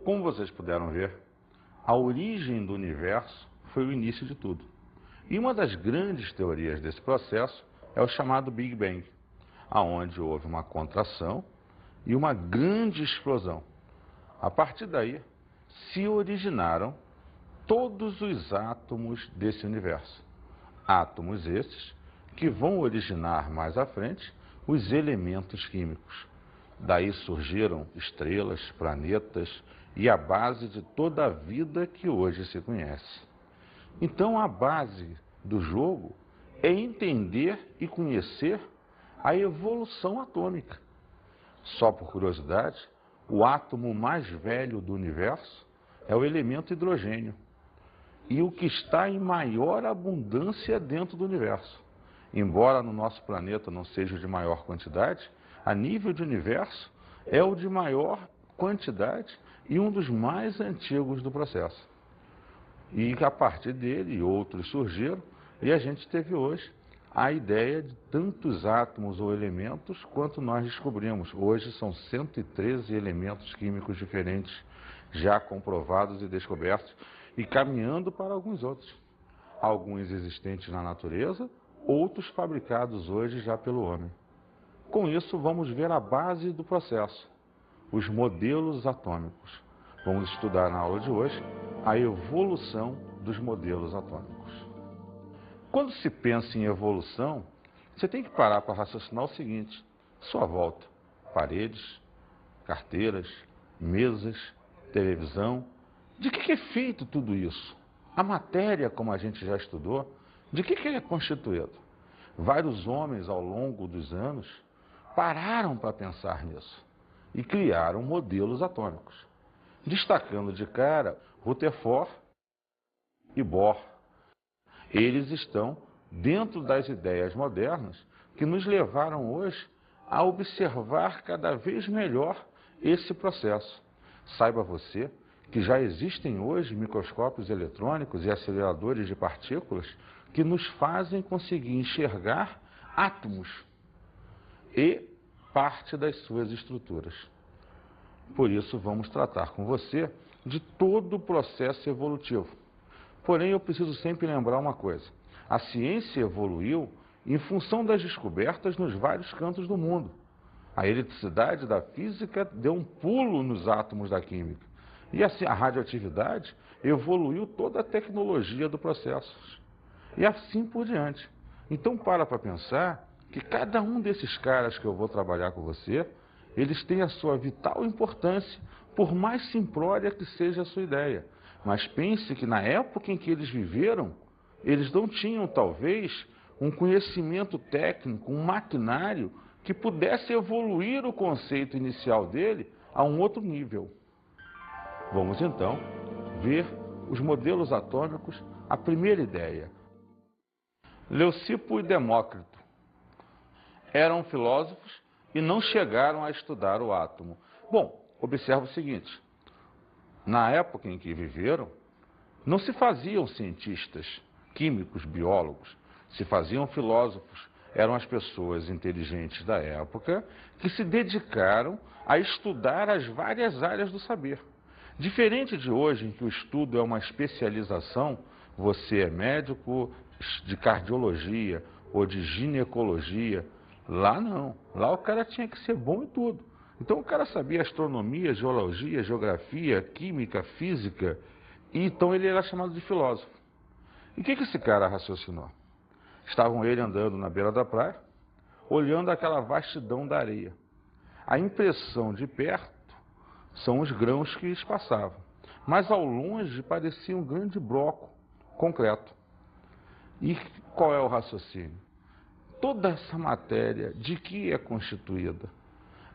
Como vocês puderam ver, a origem do universo foi o início de tudo. E uma das grandes teorias desse processo é o chamado Big Bang, aonde houve uma contração e uma grande explosão. A partir daí, se originaram todos os átomos desse universo. Átomos esses que vão originar mais à frente os elementos químicos. Daí surgiram estrelas, planetas e a base de toda a vida que hoje se conhece. Então a base do jogo é entender e conhecer a evolução atômica. Só por curiosidade, o átomo mais velho do universo é o elemento hidrogênio e o que está em maior abundância dentro do universo. Embora no nosso planeta não seja o de maior quantidade, a nível de universo é o de maior quantidade e um dos mais antigos do processo. E a partir dele outros surgiram e a gente teve hoje a ideia de tantos átomos ou elementos quanto nós descobrimos. Hoje são 113 elementos químicos diferentes já comprovados e descobertos e caminhando para alguns outros. Alguns existentes na natureza, outros fabricados hoje já pelo homem. Com isso, vamos ver a base do processo, os modelos atômicos. Vamos estudar na aula de hoje a evolução dos modelos atômicos. Quando se pensa em evolução, você tem que parar para raciocinar o seguinte: sua volta, paredes, carteiras, mesas, televisão. De que é feito tudo isso? A matéria, como a gente já estudou, de que é constituído? Vários homens, ao longo dos anos, pararam para pensar nisso e criaram modelos atômicos, destacando de cara Rutherford e Bohr. Eles estão dentro das ideias modernas que nos levaram hoje a observar cada vez melhor esse processo. Saiba você que já existem hoje microscópios eletrônicos e aceleradores de partículas que nos fazem conseguir enxergar átomos e parte das suas estruturas. Por isso, vamos tratar com você de todo o processo evolutivo. Porém, eu preciso sempre lembrar uma coisa: a ciência evoluiu em função das descobertas nos vários cantos do mundo. A eletricidade da física deu um pulo nos átomos da química. E assim, a radioatividade evoluiu toda a tecnologia do processo. E assim por diante. Então, para pensar que cada um desses caras que eu vou trabalhar com você, eles têm a sua vital importância, por mais simplória que seja a sua ideia. Mas pense que na época em que eles viveram, eles não tinham, talvez, um conhecimento técnico, um maquinário que pudesse evoluir o conceito inicial dele a um outro nível. Vamos, então, ver os modelos atômicos, a primeira ideia. Leucipo e Demócrito eram filósofos e não chegaram a estudar o átomo. Bom, observa o seguinte: na época em que viveram, não se faziam cientistas, químicos, biólogos, se faziam filósofos. Eram as pessoas inteligentes da época que se dedicaram a estudar as várias áreas do saber. Diferente de hoje, em que o estudo é uma especialização, você é médico de cardiologia ou de ginecologia, lá não. Lá o cara tinha que ser bom em tudo. Então o cara sabia astronomia, geologia, geografia, química, física, e então ele era chamado de filósofo. E o que esse cara raciocinou? Estavam ele andando na beira da praia, olhando aquela vastidão da areia. A impressão de perto são os grãos que lhes passavam, mas ao longe parecia um grande bloco concreto. E qual é o raciocínio? Toda essa matéria, de que é constituída?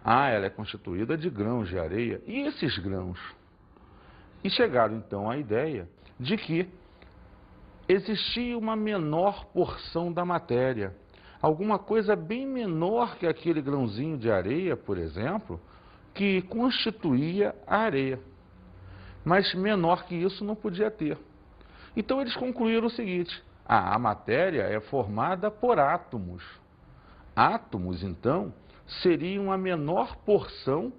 Ela é constituída de grãos de areia. E esses grãos? E chegaram então à ideia de que existia uma menor porção da matéria, alguma coisa bem menor que aquele grãozinho de areia, por exemplo, que constituía a areia. Mas menor que isso não podia ter. Então eles concluíram o seguinte: a matéria é formada por átomos. Átomos, então, seriam a menor porção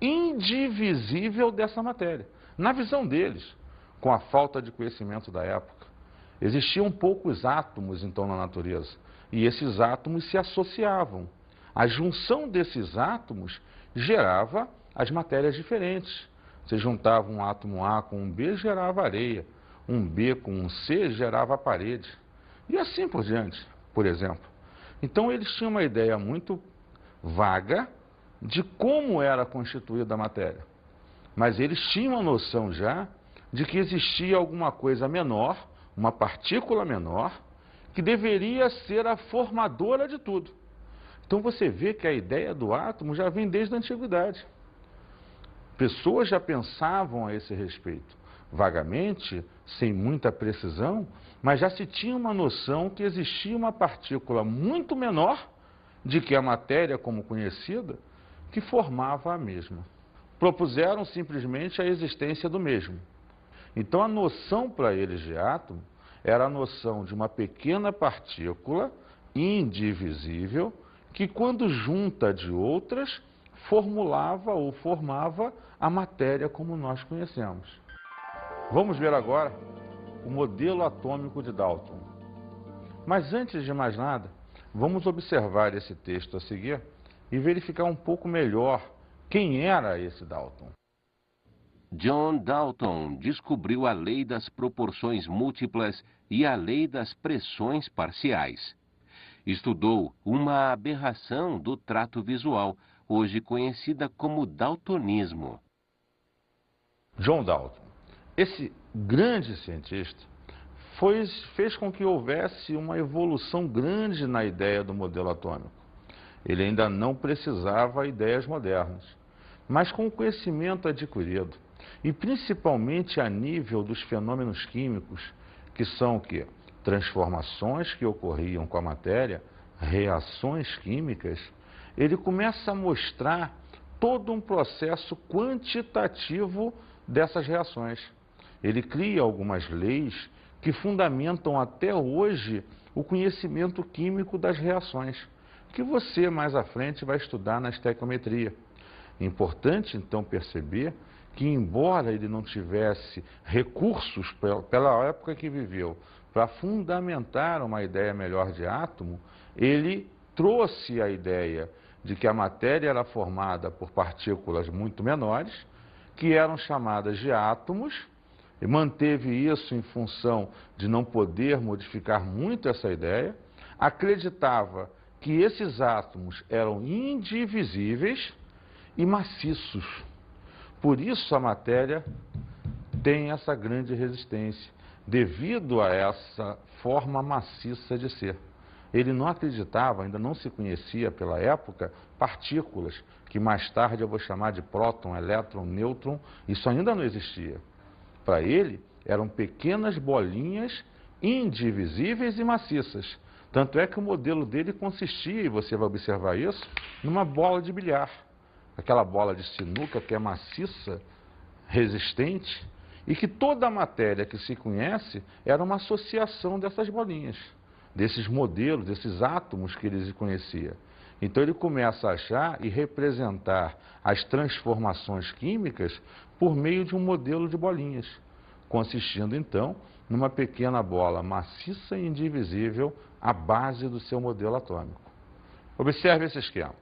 indivisível dessa matéria. Na visão deles, com a falta de conhecimento da época, existiam poucos átomos, então, na natureza. E esses átomos se associavam. A junção desses átomos gerava as matérias diferentes. Você juntava um átomo A com um B, gerava areia. Um B com um C gerava a parede. E assim por diante, por exemplo. Então, eles tinham uma ideia muito vaga de como era constituída a matéria. Mas eles tinham a noção já de que existia alguma coisa menor, uma partícula menor, que deveria ser a formadora de tudo. Então você vê que a ideia do átomo já vem desde a antiguidade. Pessoas já pensavam a esse respeito, vagamente, sem muita precisão, mas já se tinha uma noção que existia uma partícula muito menor de que a matéria como conhecida, que formava a mesma. Propuseram simplesmente a existência do mesmo. Então a noção para eles de átomo era a noção de uma pequena partícula indivisível que, quando junta de outras, formulava ou formava a matéria como nós conhecemos. Vamos ver agora o modelo atômico de Dalton. Mas antes de mais nada, vamos observar esse texto a seguir e verificar um pouco melhor quem era esse Dalton. John Dalton descobriu a lei das proporções múltiplas e a lei das pressões parciais. Estudou uma aberração do trato visual, hoje conhecida como daltonismo. John Dalton, esse grande cientista, fez com que houvesse uma evolução grande na ideia do modelo atômico. Ele ainda não precisava de ideias modernas, mas com o conhecimento adquirido, e principalmente a nível dos fenômenos químicos, que são o quê? Transformações que ocorriam com a matéria, reações químicas, ele começa a mostrar todo um processo quantitativo dessas reações. Ele cria algumas leis que fundamentam até hoje o conhecimento químico das reações, que você mais à frente vai estudar na estequiometria. É importante então perceber que, embora ele não tivesse recursos pela época que viveu para fundamentar uma ideia melhor de átomo, ele trouxe a ideia de que a matéria era formada por partículas muito menores, que eram chamadas de átomos, e manteve isso em função de não poder modificar muito essa ideia, acreditava que esses átomos eram indivisíveis e maciços. Por isso a matéria tem essa grande resistência, devido a essa forma maciça de ser. Ele não acreditava, ainda não se conhecia pela época, partículas, que mais tarde eu vou chamar de próton, elétron, nêutron, isso ainda não existia. Para ele, eram pequenas bolinhas indivisíveis e maciças. Tanto é que o modelo dele consistia, e você vai observar isso, numa bola de bilhar. Aquela bola de sinuca que é maciça, resistente, e que toda a matéria que se conhece era uma associação dessas bolinhas, desses modelos, desses átomos que ele conhecia. Então ele começa a achar e representar as transformações químicas por meio de um modelo de bolinhas, consistindo então numa pequena bola maciça e indivisível, a base do seu modelo atômico. Observe esse esquema.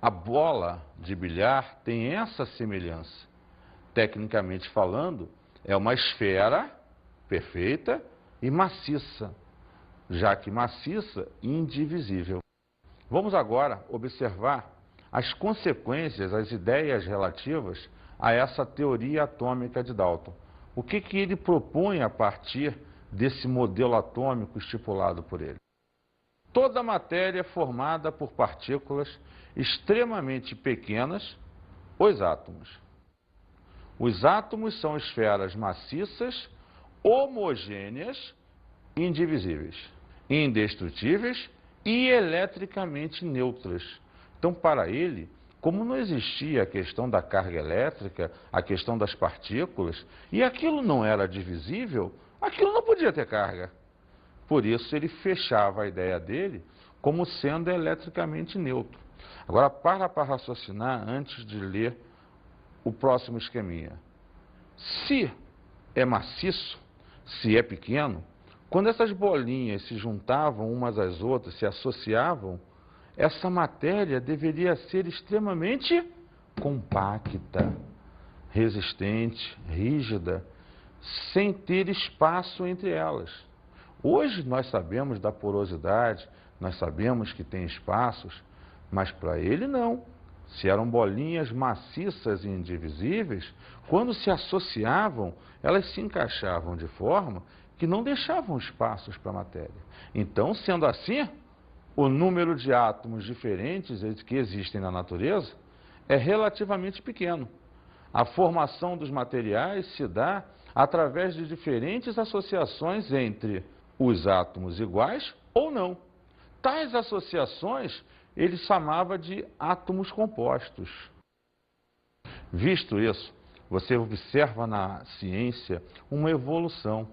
A bola de bilhar tem essa semelhança. Tecnicamente falando, é uma esfera perfeita e maciça, já que maciça, indivisível. Vamos agora observar as consequências, as ideias relativas a essa teoria atômica de Dalton. O que ele propõe a partir desse modelo atômico estipulado por ele? Toda matéria é formada por partículas extremamente pequenas, os átomos. Os átomos são esferas maciças, homogêneas, indivisíveis, indestrutíveis e eletricamente neutras. Então, para ele, como não existia a questão da carga elétrica, a questão das partículas, e aquilo não era divisível, aquilo não podia ter carga. Por isso, ele fechava a ideia dele como sendo eletricamente neutro. Agora, para raciocinar antes de ler o próximo esqueminha. Se é maciço, se é pequeno, quando essas bolinhas se juntavam umas às outras, se associavam, essa matéria deveria ser extremamente compacta, resistente, rígida, sem ter espaço entre elas. Hoje nós sabemos da porosidade, nós sabemos que tem espaços, mas para ele não. Se eram bolinhas maciças e indivisíveis, quando se associavam, elas se encaixavam de forma que não deixavam espaços para a matéria. Então, sendo assim, o número de átomos diferentes que existem na natureza é relativamente pequeno. A formação dos materiais se dá através de diferentes associações entre os átomos iguais ou não. Tais associações ele chamava de átomos compostos. Visto isso, você observa na ciência uma evolução.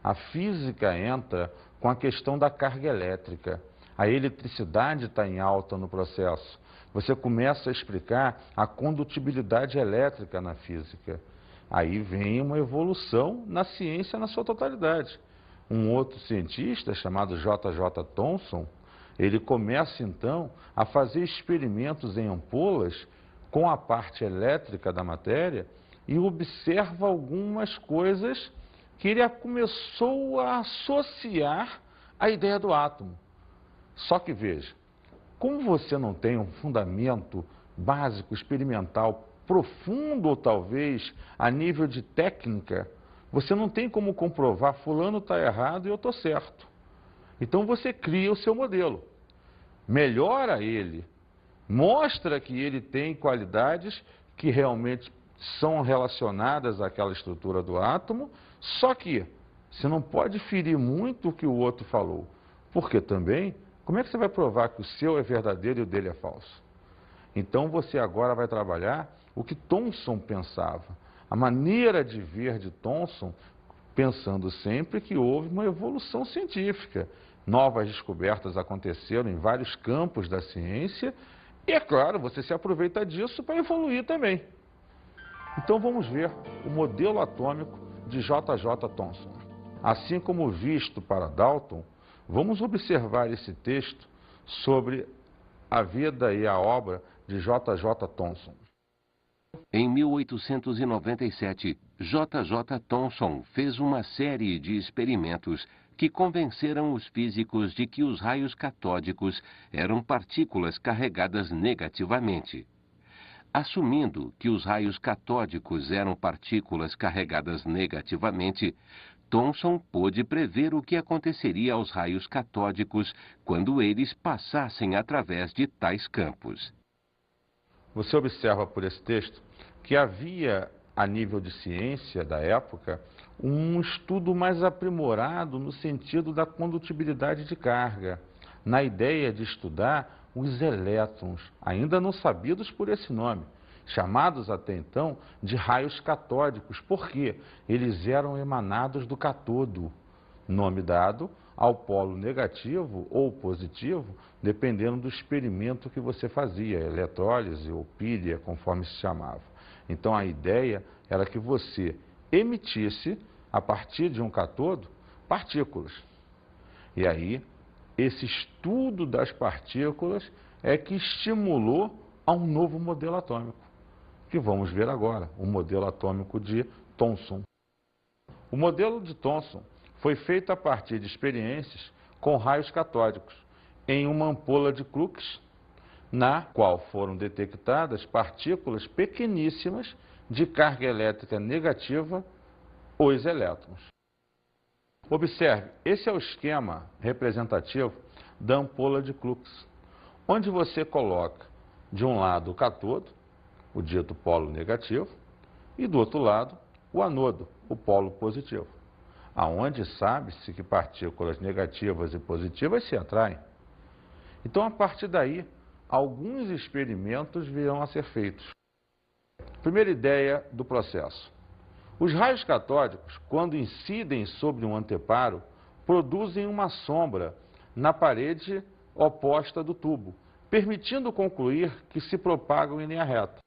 A física entra com a questão da carga elétrica. A eletricidade está em alta no processo. Você começa a explicar a condutibilidade elétrica na física. Aí vem uma evolução na ciência na sua totalidade. Um outro cientista, chamado J.J. Thomson, ele começa então a fazer experimentos em ampolas com a parte elétrica da matéria e observa algumas coisas que ele começou a associar à ideia do átomo. Só que veja, como você não tem um fundamento básico, experimental, profundo ou talvez a nível de técnica, você não tem como comprovar fulano está errado e eu estou certo. Então você cria o seu modelo, melhora ele, mostra que ele tem qualidades que realmente são relacionadas àquela estrutura do átomo, só que você não pode ferir muito o que o outro falou, porque também, como é que você vai provar que o seu é verdadeiro e o dele é falso? Então você agora vai trabalhar o que Thomson pensava, a maneira de ver de Thomson, pensando sempre que houve uma evolução científica. Novas descobertas aconteceram em vários campos da ciência e, é claro, você se aproveita disso para evoluir também. Então vamos ver o modelo atômico de J.J. Thomson. Assim como visto para Dalton, vamos observar esse texto sobre a vida e a obra de J.J. Thomson. Em 1897, J.J. Thomson fez uma série de experimentos que convenceram os físicos de que os raios catódicos eram partículas carregadas negativamente. Assumindo que os raios catódicos eram partículas carregadas negativamente, Thomson pôde prever o que aconteceria aos raios catódicos quando eles passassem através de tais campos. Você observa por esse texto que havia, a nível de ciência da época, um estudo mais aprimorado no sentido da condutibilidade de carga, na ideia de estudar os elétrons, ainda não sabidos por esse nome, chamados até então de raios catódicos, porque eles eram emanados do cátodo, nome dado ao polo negativo ou positivo, dependendo do experimento que você fazia, eletrólise ou pília, conforme se chamava. Então a ideia era que você emitisse, a partir de um cátodo, partículas. E aí, esse estudo das partículas é que estimulou a um novo modelo atômico, que vamos ver agora, o modelo atômico de Thomson. O modelo de Thomson foi feito a partir de experiências com raios catódicos em uma ampola de Crookes, na qual foram detectadas partículas pequeníssimas de carga elétrica negativa, os elétrons. Observe, esse é o esquema representativo da ampola de Crookes, onde você coloca de um lado o cátodo, o dito polo negativo, e do outro lado o anodo, o polo positivo, aonde sabe-se que partículas negativas e positivas se atraem. Então, a partir daí, alguns experimentos virão a ser feitos. Primeira ideia do processo. Os raios catódicos, quando incidem sobre um anteparo, produzem uma sombra na parede oposta do tubo, permitindo concluir que se propagam em linha reta.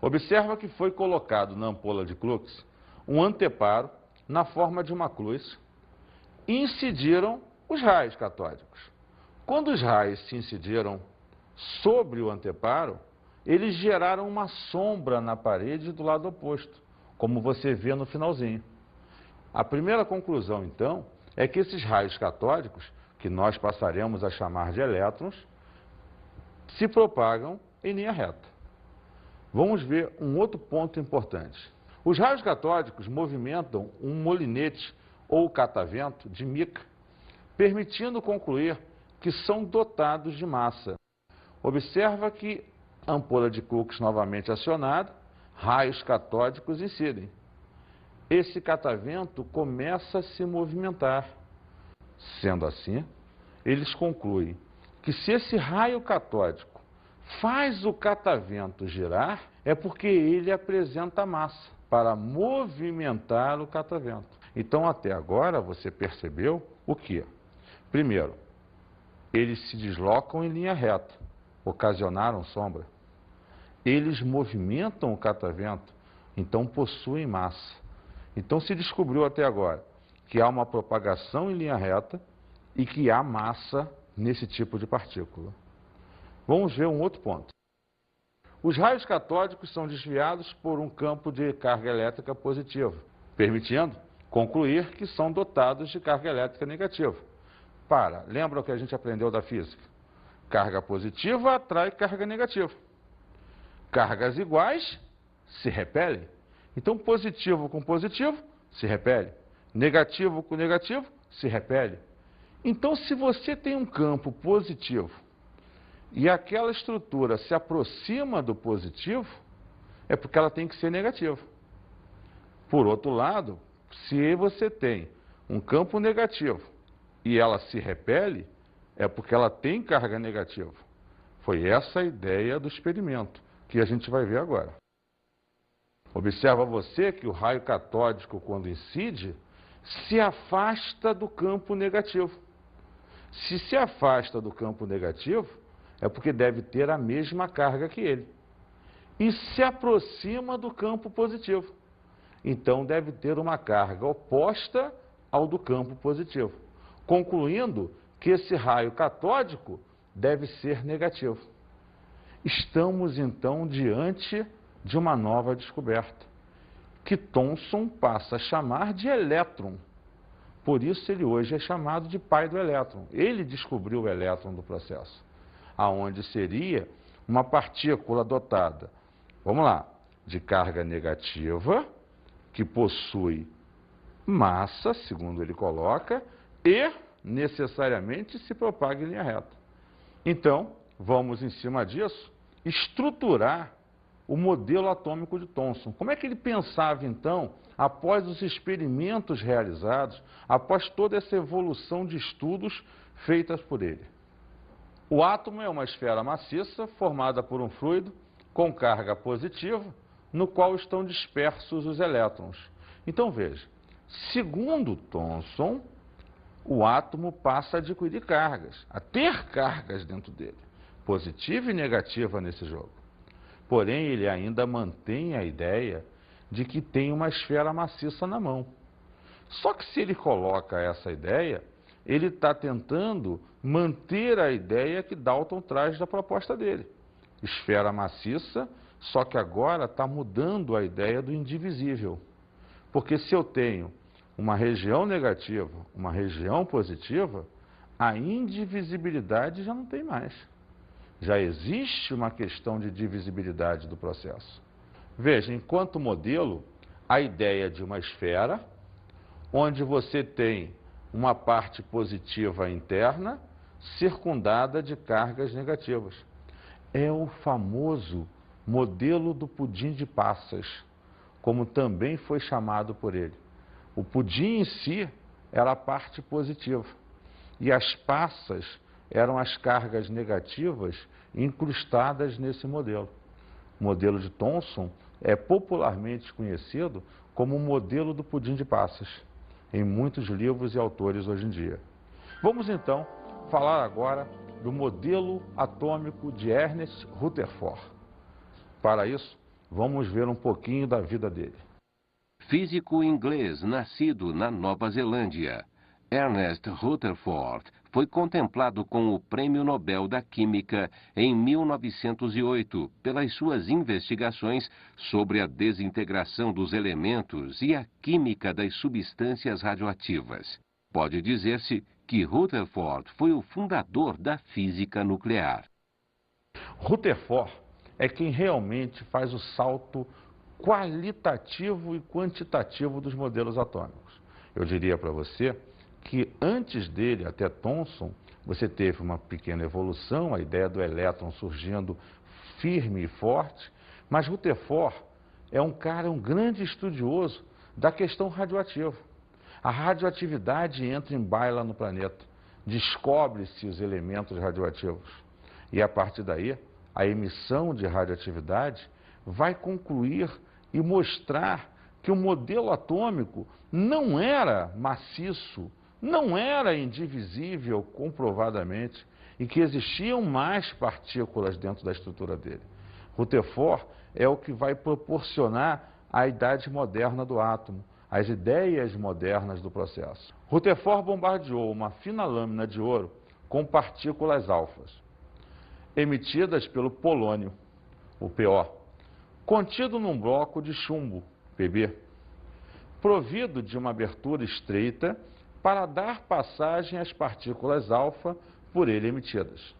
Observa que foi colocado na ampola de Crookes um anteparo na forma de uma cruz e incidiram os raios catódicos. Quando os raios se incidiram sobre o anteparo, eles geraram uma sombra na parede do lado oposto, como você vê no finalzinho. A primeira conclusão, então, é que esses raios catódicos, que nós passaremos a chamar de elétrons, se propagam em linha reta. Vamos ver um outro ponto importante. Os raios catódicos movimentam um molinete ou catavento de mica, permitindo concluir que são dotados de massa. Observa que a ampola de Crookes novamente acionada, raios catódicos incidem. Esse catavento começa a se movimentar. Sendo assim, eles concluem que se esse raio catódico faz o catavento girar, é porque ele apresenta massa para movimentar o catavento. Então, até agora, você percebeu o quê? Primeiro, eles se deslocam em linha reta, ocasionaram sombra. Eles movimentam o catavento, então possuem massa. Então, se descobriu até agora que há uma propagação em linha reta e que há massa nesse tipo de partícula. Vamos ver um outro ponto. Os raios catódicos são desviados por um campo de carga elétrica positiva, permitindo concluir que são dotados de carga elétrica negativa. Lembra o que a gente aprendeu da física? Carga positiva atrai carga negativa. Cargas iguais se repelem. Então, positivo com positivo se repele. Negativo com negativo se repele. Então, se você tem um campo positivo e aquela estrutura se aproxima do positivo, é porque ela tem que ser negativa. Por outro lado, se você tem um campo negativo e ela se repele, é porque ela tem carga negativa. Foi essa a ideia do experimento, que a gente vai ver agora. Observa você que o raio catódico, quando incide, se afasta do campo negativo. Se afasta do campo negativo, é porque deve ter a mesma carga que ele. E se aproxima do campo positivo. Então, deve ter uma carga oposta ao do campo positivo. Concluindo que esse raio catódico deve ser negativo. Estamos, então, diante de uma nova descoberta, que Thomson passa a chamar de elétron. Por isso ele hoje é chamado de pai do elétron. Ele descobriu o elétron do processo, aonde seria uma partícula dotada, vamos lá, de carga negativa, que possui massa, segundo ele coloca, e necessariamente se propaga em linha reta. Então, vamos em cima disso estruturar o modelo atômico de Thomson. Como é que ele pensava, então, após os experimentos realizados, após toda essa evolução de estudos feitas por ele? O átomo é uma esfera maciça formada por um fluido com carga positiva, no qual estão dispersos os elétrons. Então, veja, segundo Thomson, o átomo passa a adquirir cargas, a ter cargas dentro dele, positiva e negativa nesse jogo. Porém, ele ainda mantém a ideia de que tem uma esfera maciça na mão. Só que se ele coloca essa ideia, ele está tentando manter a ideia que Dalton traz da proposta dele. Esfera maciça, só que agora está mudando a ideia do indivisível. Porque se eu tenho uma região negativa, uma região positiva, a indivisibilidade já não tem mais. Já existe uma questão de divisibilidade do processo. Veja, enquanto modelo, a ideia de uma esfera, onde você tem uma parte positiva interna, circundada de cargas negativas. É o famoso modelo do pudim de passas, como também foi chamado por ele. O pudim em si era a parte positiva, e as passas eram as cargas negativas incrustadas nesse modelo. O modelo de Thomson é popularmente conhecido como o modelo do pudim de passas, em muitos livros e autores hoje em dia. Vamos então falar agora do modelo atômico de Ernest Rutherford. Para isso, Vamos ver um pouquinho da vida dele. Físico inglês nascido na Nova Zelândia, Ernest Rutherford foi contemplado com o Prêmio Nobel da Química em 1908 pelas suas investigações sobre a desintegração dos elementos e a química das substâncias radioativas. Pode dizer-se que Rutherford foi o fundador da física nuclear. Rutherford é quem realmente faz o salto qualitativo e quantitativo dos modelos atômicos. Eu diria para você que antes dele, até Thomson, você teve uma pequena evolução, a ideia do elétron surgindo firme e forte, mas Rutherford é um grande estudioso da questão radioativa. A radioatividade entra em baila no planeta, descobre-se os elementos radioativos e a partir daí a emissão de radioatividade vai concluir e mostrar que o modelo atômico não era maciço, não era indivisível comprovadamente e que existiam mais partículas dentro da estrutura dele. Rutherford é o que vai proporcionar a idade moderna do átomo, as ideias modernas do processo. Rutherford bombardeou uma fina lâmina de ouro com partículas alfas, emitidas pelo polônio, o PO, contido num bloco de chumbo, PB, provido de uma abertura estreita para dar passagem às partículas alfa por ele emitidas.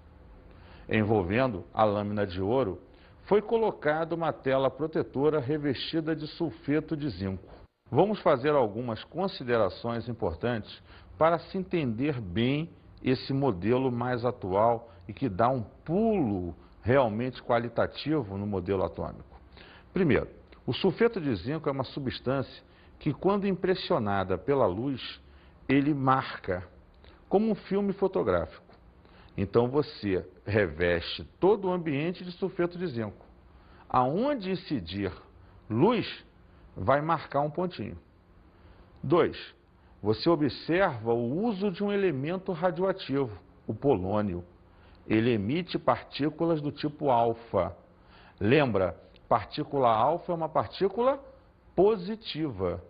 Envolvendo a lâmina de ouro, foi colocada uma tela protetora revestida de sulfeto de zinco. Vamos fazer algumas considerações importantes para se entender bem esse modelo mais atual e que dá um pulo realmente qualitativo no modelo atômico. Primeiro, o sulfeto de zinco é uma substância que, quando impressionada pela luz, ele marca como um filme fotográfico. Então você reveste todo o ambiente de sulfeto de zinco. Aonde incidir luz, vai marcar um pontinho. 2. Você observa o uso de um elemento radioativo, o polônio. Ele emite partículas do tipo alfa. Lembra, partícula alfa é uma partícula positiva.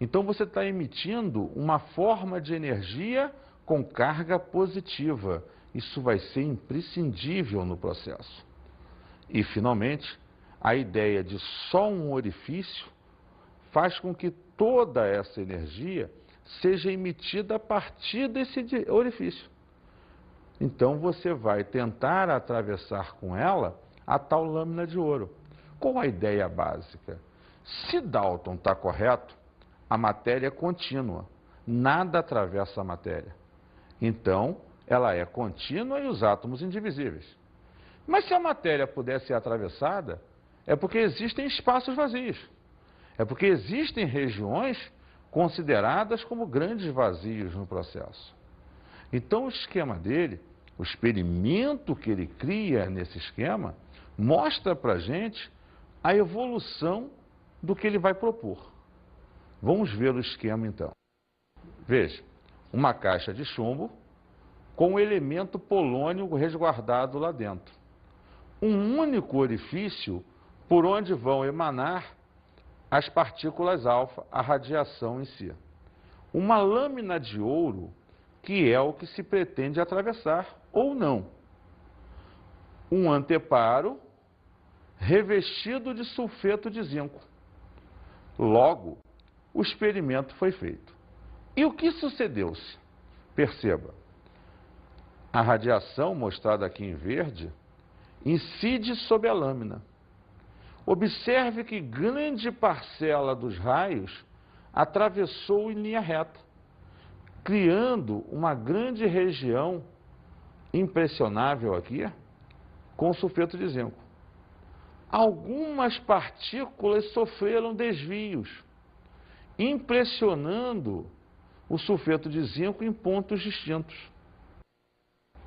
Então você está emitindo uma forma de energia com carga positiva. Isso vai ser imprescindível no processo. E, finalmente, a ideia de só um orifício faz com que toda essa energia seja emitida a partir desse orifício. Então você vai tentar atravessar com ela a tal lâmina de ouro. Qual a ideia básica? Se Dalton está correto, a matéria é contínua, nada atravessa a matéria. Então, ela é contínua e os átomos indivisíveis. Mas se a matéria puder ser atravessada, é porque existem espaços vazios. É porque existem regiões consideradas como grandes vazios no processo. Então o esquema dele, o experimento que ele cria nesse esquema, mostra para a gente a evolução do que ele vai propor. Vamos ver o esquema então. Veja, uma caixa de chumbo com o elemento polônio resguardado lá dentro. Um único orifício por onde vão emanar as partículas alfa, a radiação em si. Uma lâmina de ouro, que é o que se pretende atravessar ou não. Um anteparo revestido de sulfeto de zinco. Logo, o experimento foi feito. E o que sucedeu-se? Perceba, a radiação, mostrada aqui em verde, incide sobre a lâmina. Observe que grande parcela dos raios atravessou em linha reta, criando uma grande região impressionável aqui com sulfeto de zinco. Algumas partículas sofreram desvios, impressionando o sulfeto de zinco em pontos distintos.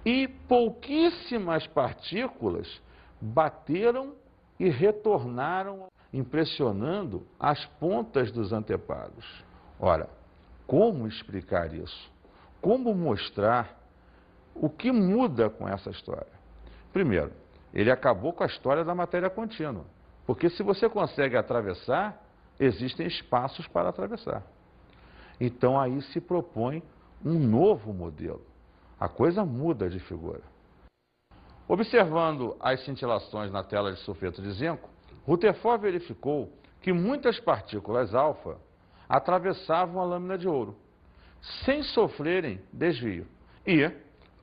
E pouquíssimas partículas bateram e retornaram, impressionando as pontas dos anteparos. Ora, como explicar isso? Como mostrar o que muda com essa história? Primeiro, ele acabou com a história da matéria contínua. Porque se você consegue atravessar, existem espaços para atravessar. Então aí se propõe um novo modelo. A coisa muda de figura. Observando as cintilações na tela de sulfeto de zinco, Rutherford verificou que muitas partículas alfa atravessavam a lâmina de ouro, sem sofrerem desvio, e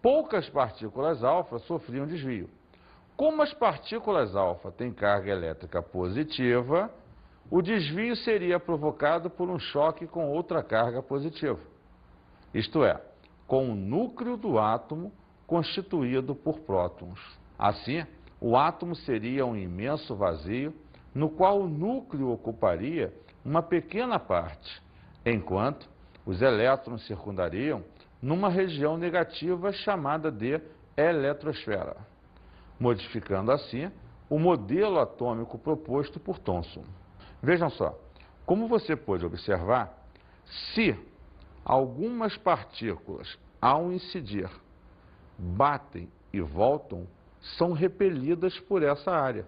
poucas partículas alfa sofriam desvio. Como as partículas alfa têm carga elétrica positiva, o desvio seria provocado por um choque com outra carga positiva, isto é, com o núcleo do átomo constituído por prótons. Assim, o átomo seria um imenso vazio, no qual o núcleo ocuparia uma pequena parte, enquanto os elétrons circundariam numa região negativa chamada de eletrosfera, modificando assim o modelo atômico proposto por Thomson. Vejam só, como você pôde observar, se algumas partículas, ao incidir, batem e voltam, são repelidas por essa área.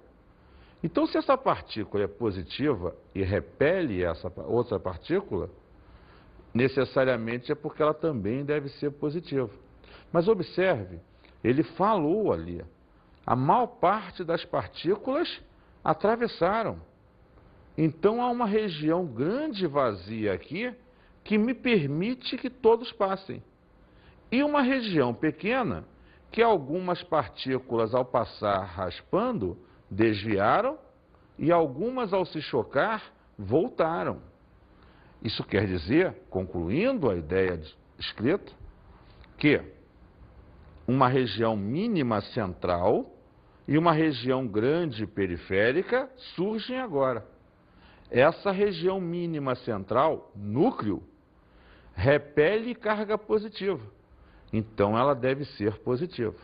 Então, se essa partícula é positiva e repele essa outra partícula, necessariamente é porque ela também deve ser positiva. Mas observe, ele falou ali, a maior parte das partículas atravessaram. Então, há uma região grande vazia aqui que me permite que todos passem. E uma região pequena que algumas partículas, ao passar raspando, desviaram e algumas, ao se chocar, voltaram. Isso quer dizer, concluindo a ideia escrita, que uma região mínima central e uma região grande periférica surgem agora. Essa região mínima central, núcleo, repele carga positiva. Então, ela deve ser positiva.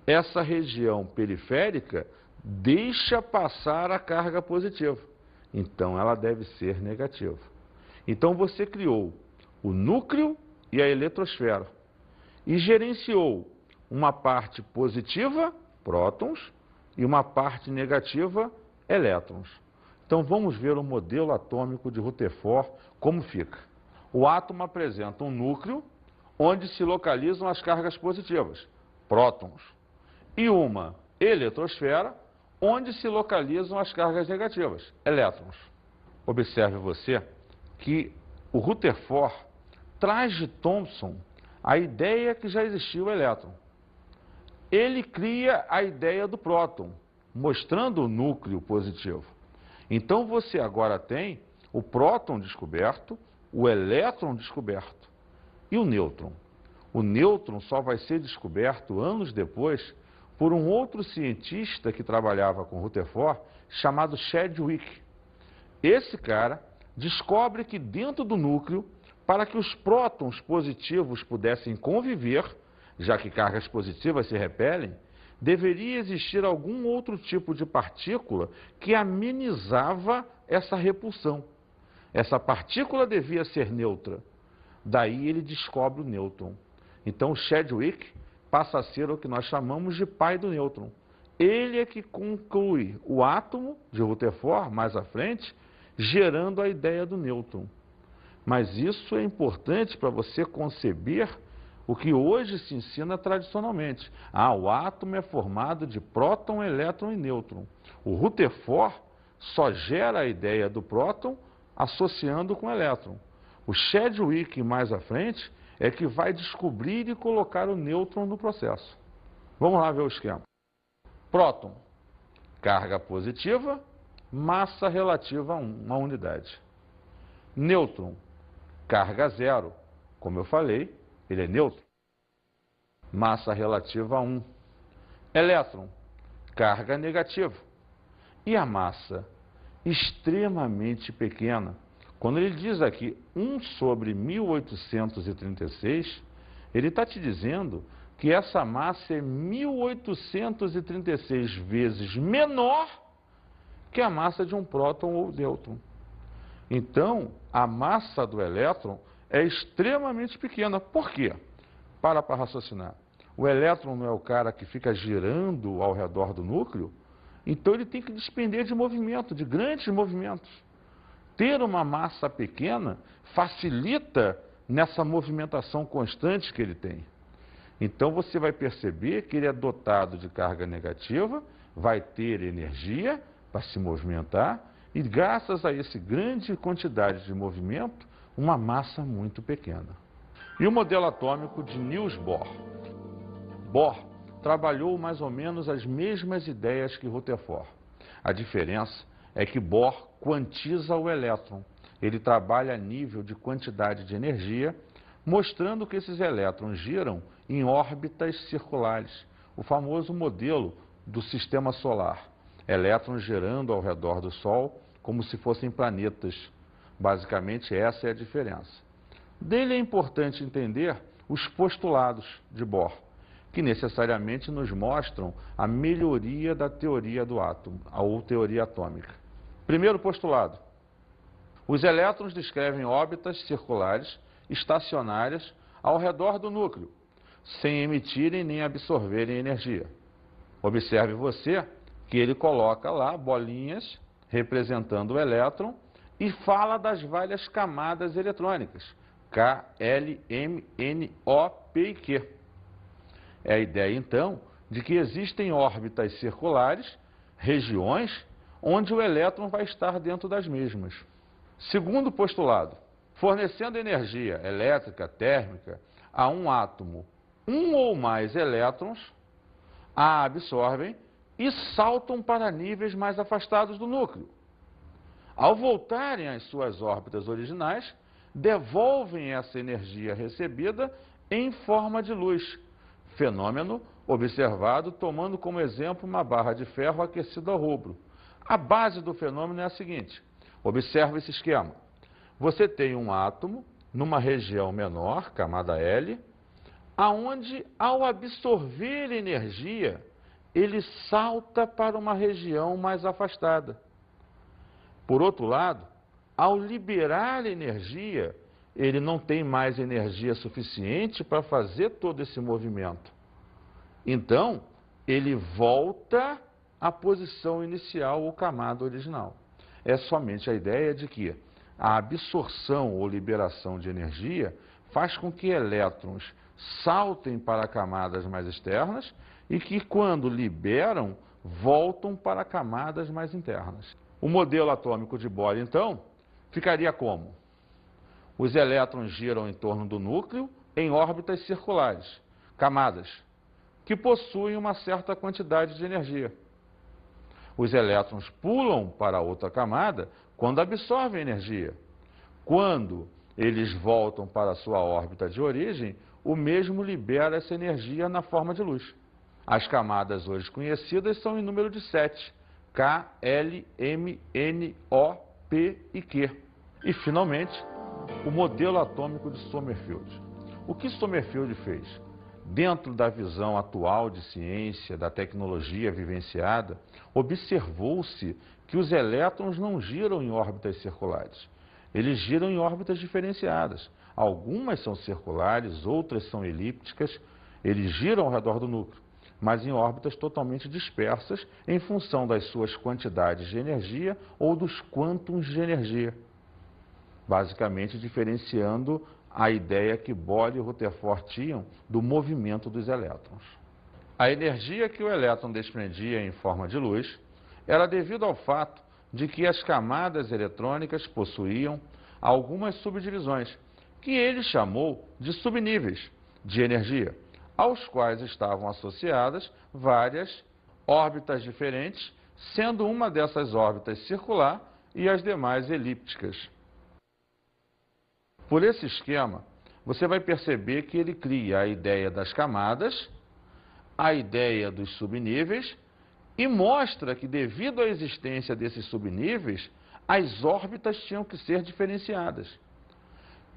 Essa região periférica deixa passar a carga positiva. Então, ela deve ser negativa. Então, você criou o núcleo e a eletrosfera e gerenciou uma parte positiva, prótons, e uma parte negativa, elétrons. Então, vamos ver o modelo atômico de Rutherford, como fica. O átomo apresenta um núcleo, onde se localizam as cargas positivas, prótons, e uma eletrosfera, onde se localizam as cargas negativas, elétrons. Observe você que o Rutherford traz de Thomson a ideia que já existia o elétron. Ele cria a ideia do próton, mostrando o núcleo positivo. Então você agora tem o próton descoberto, o elétron descoberto. E o nêutron? O nêutron só vai ser descoberto anos depois por um outro cientista que trabalhava com Rutherford, chamado Chadwick. Esse cara descobre que dentro do núcleo, para que os prótons positivos pudessem conviver, já que cargas positivas se repelem, deveria existir algum outro tipo de partícula que amenizava essa repulsão. Essa partícula devia ser neutra. Daí ele descobre o nêutron. Então o Chadwick passa a ser o que nós chamamos de pai do nêutron. Ele é que conclui o átomo de Rutherford, mais à frente, gerando a ideia do nêutron. Mas isso é importante para você conceber o que hoje se ensina tradicionalmente. O átomo é formado de próton, elétron e nêutron. O Rutherford só gera a ideia do próton associando com o elétron. O Chadwick, mais à frente, é que vai descobrir e colocar o nêutron no processo. Vamos lá ver o esquema. Próton, carga positiva, massa relativa a 1 unidade. Nêutron, carga zero. Como eu falei, ele é neutro. Massa relativa a 1. Elétron, carga negativa. E a massa? Extremamente pequena. Quando ele diz aqui 1 sobre 1836, ele está te dizendo que essa massa é 1836 vezes menor que a massa de um próton ou nêutron. Então, a massa do elétron é extremamente pequena. Por quê? Para raciocinar. O elétron não é o cara que fica girando ao redor do núcleo? Então ele tem que despender de movimento, de grandes movimentos. Ter uma massa pequena facilita nessa movimentação constante que ele tem. Então você vai perceber que ele é dotado de carga negativa, vai ter energia para se movimentar e graças a essa grande quantidade de movimento, uma massa muito pequena. E o modelo atômico de Niels Bohr? Bohr trabalhou mais ou menos as mesmas ideias que Rutherford. A diferença é que Bohr quantiza o elétron. Ele trabalha a nível de quantidade de energia, mostrando que esses elétrons giram em órbitas circulares, o famoso modelo do sistema solar. Elétrons girando ao redor do Sol como se fossem planetas. Basicamente, essa é a diferença. Dele é importante entender os postulados de Bohr, que necessariamente nos mostram a melhoria da teoria do átomo, ou teoria atômica. Primeiro postulado. Os elétrons descrevem órbitas circulares estacionárias ao redor do núcleo, sem emitirem nem absorverem energia. Observe você que ele coloca lá bolinhas representando o elétron e fala das várias camadas eletrônicas, K, L, M, N, O, P e Q. É a ideia, então, de que existem órbitas circulares, regiões, onde o elétron vai estar dentro das mesmas. Segundo postulado, fornecendo energia elétrica, térmica, a um átomo, um ou mais elétrons a absorvem e saltam para níveis mais afastados do núcleo. Ao voltarem às suas órbitas originais, devolvem essa energia recebida em forma de luz, fenômeno observado tomando como exemplo uma barra de ferro aquecida ao rubro. A base do fenômeno é a seguinte: observe esse esquema. Você tem um átomo numa região menor, camada L, aonde ao absorver energia, ele salta para uma região mais afastada. Por outro lado, ao liberar energia, ele não tem mais energia suficiente para fazer todo esse movimento. Então, ele volta à posição inicial ou camada original. É somente a ideia de que a absorção ou liberação de energia faz com que elétrons saltem para camadas mais externas e que, quando liberam, voltam para camadas mais internas. O modelo atômico de Bohr, então, ficaria como? Os elétrons giram em torno do núcleo em órbitas circulares, camadas, que possuem uma certa quantidade de energia. Os elétrons pulam para outra camada quando absorvem energia. Quando eles voltam para a sua órbita de origem, o mesmo libera essa energia na forma de luz. As camadas hoje conhecidas são em número de 7, K, L, M, N, O, P e Q. E, finalmente, o modelo atômico de Sommerfeld. O que Sommerfeld fez? Dentro da visão atual de ciência, da tecnologia vivenciada, observou-se que os elétrons não giram em órbitas circulares. Eles giram em órbitas diferenciadas. Algumas são circulares, outras são elípticas. Eles giram ao redor do núcleo, mas em órbitas totalmente dispersas em função das suas quantidades de energia ou dos quântons de energia. Basicamente diferenciando a ideia que Bohr e Rutherford tinham do movimento dos elétrons. A energia que o elétron desprendia em forma de luz era devido ao fato de que as camadas eletrônicas possuíam algumas subdivisões, que ele chamou de subníveis de energia, aos quais estavam associadas várias órbitas diferentes, sendo uma dessas órbitas circular e as demais elípticas. Por esse esquema, você vai perceber que ele cria a ideia das camadas, a ideia dos subníveis e mostra que, devido à existência desses subníveis, as órbitas tinham que ser diferenciadas.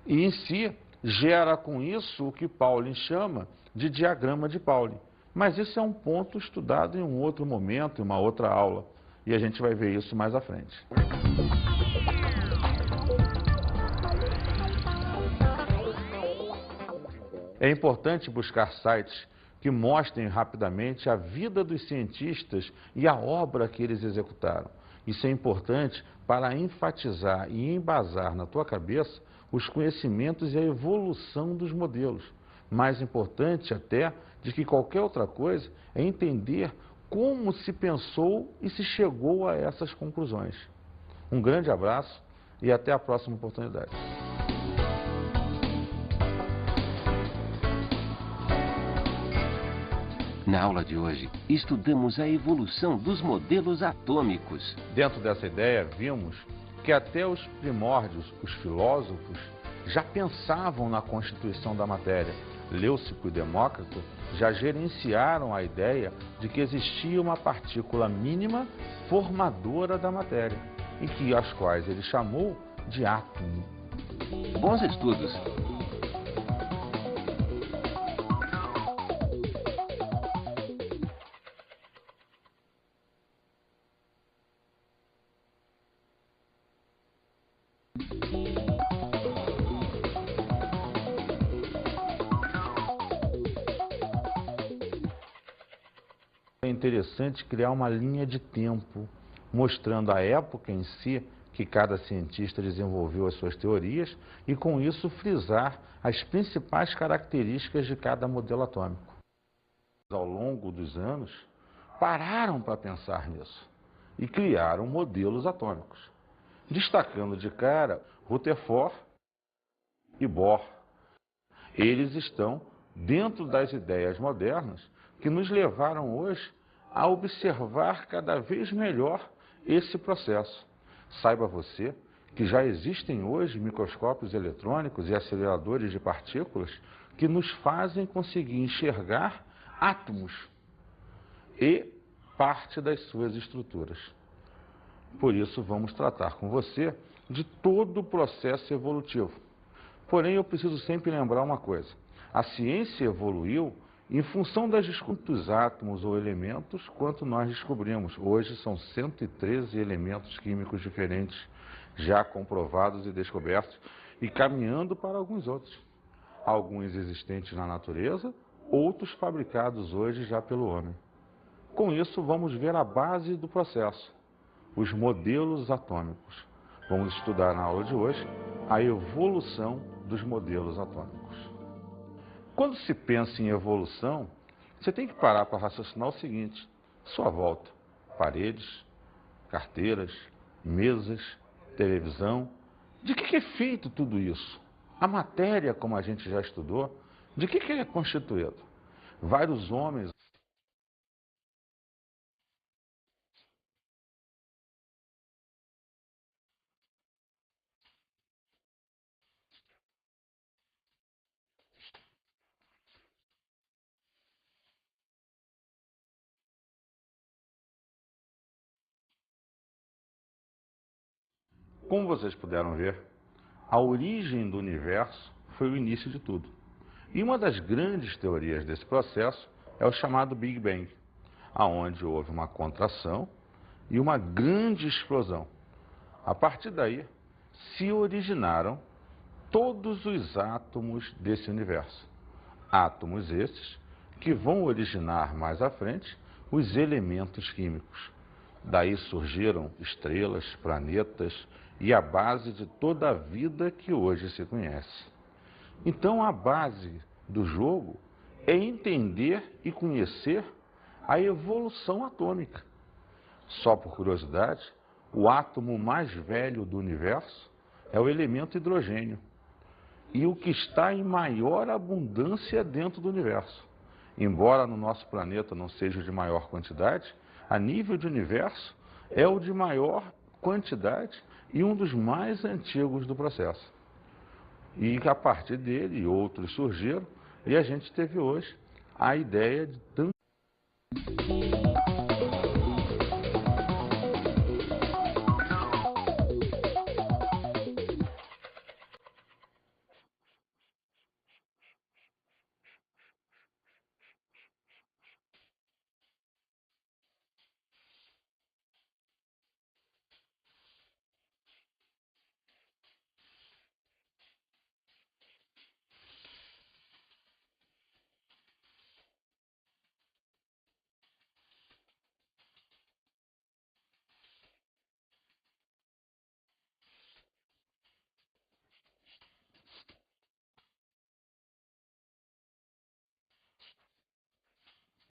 E, em si, gera com isso o que Pauling chama de diagrama de Pauling. Mas isso é um ponto estudado em um outro momento, em uma outra aula. E a gente vai ver isso mais à frente. É importante buscar sites que mostrem rapidamente a vida dos cientistas e a obra que eles executaram. Isso é importante para enfatizar e embasar na tua cabeça os conhecimentos e a evolução dos modelos. Mais importante até de que qualquer outra coisa é entender como se pensou e se chegou a essas conclusões. Um grande abraço e até a próxima oportunidade. Na aula de hoje, estudamos a evolução dos modelos atômicos. Dentro dessa ideia, vimos que até os primórdios, os filósofos, já pensavam na constituição da matéria. Leucipo e Demócrito já gerenciaram a ideia de que existia uma partícula mínima formadora da matéria, e que as quais ele chamou de átomo. Bons estudos! É interessante criar uma linha de tempo, mostrando a época em si que cada cientista desenvolveu as suas teorias e, com isso, frisar as principais características de cada modelo atômico. Ao longo dos anos, pararam para pensar nisso e criaram modelos atômicos, destacando de cara Rutherford e Bohr. Eles estão dentro das ideias modernas que nos levaram hoje a observar cada vez melhor esse processo. Saiba você que já existem hoje microscópios eletrônicos e aceleradores de partículas que nos fazem conseguir enxergar átomos e parte das suas estruturas. Por isso, vamos tratar com você de todo o processo evolutivo. Porém, eu preciso sempre lembrar uma coisa. A ciência evoluiu em função das descobertas dos átomos ou elementos, quanto nós descobrimos. Hoje são 113 elementos químicos diferentes, já comprovados e descobertos, e caminhando para alguns outros. Alguns existentes na natureza, outros fabricados hoje já pelo homem. Com isso, vamos ver a base do processo, os modelos atômicos. Vamos estudar na aula de hoje a evolução dos modelos atômicos. Quando se pensa em evolução, você tem que parar para raciocinar o seguinte: sua volta, paredes, carteiras, mesas, televisão. De que é feito tudo isso? A matéria, como a gente já estudou, de que é constituído? Vários homens. Como vocês puderam ver, a origem do universo foi o início de tudo. E uma das grandes teorias desse processo é o chamado Big Bang, aonde houve uma contração e uma grande explosão. A partir daí, se originaram todos os átomos desse universo. Átomos esses que vão originar mais à frente os elementos químicos. Daí surgiram estrelas, planetas e a base de toda a vida que hoje se conhece. Então, a base do jogo é entender e conhecer a evolução atômica. Só por curiosidade, o átomo mais velho do universo é o elemento hidrogênio, e o que está em maior abundância dentro do universo. Embora no nosso planeta não seja de maior quantidade, a nível de universo é o de maior quantidade e um dos mais antigos do processo. E a partir dele outros surgiram, e a gente teve hoje a ideia de tanto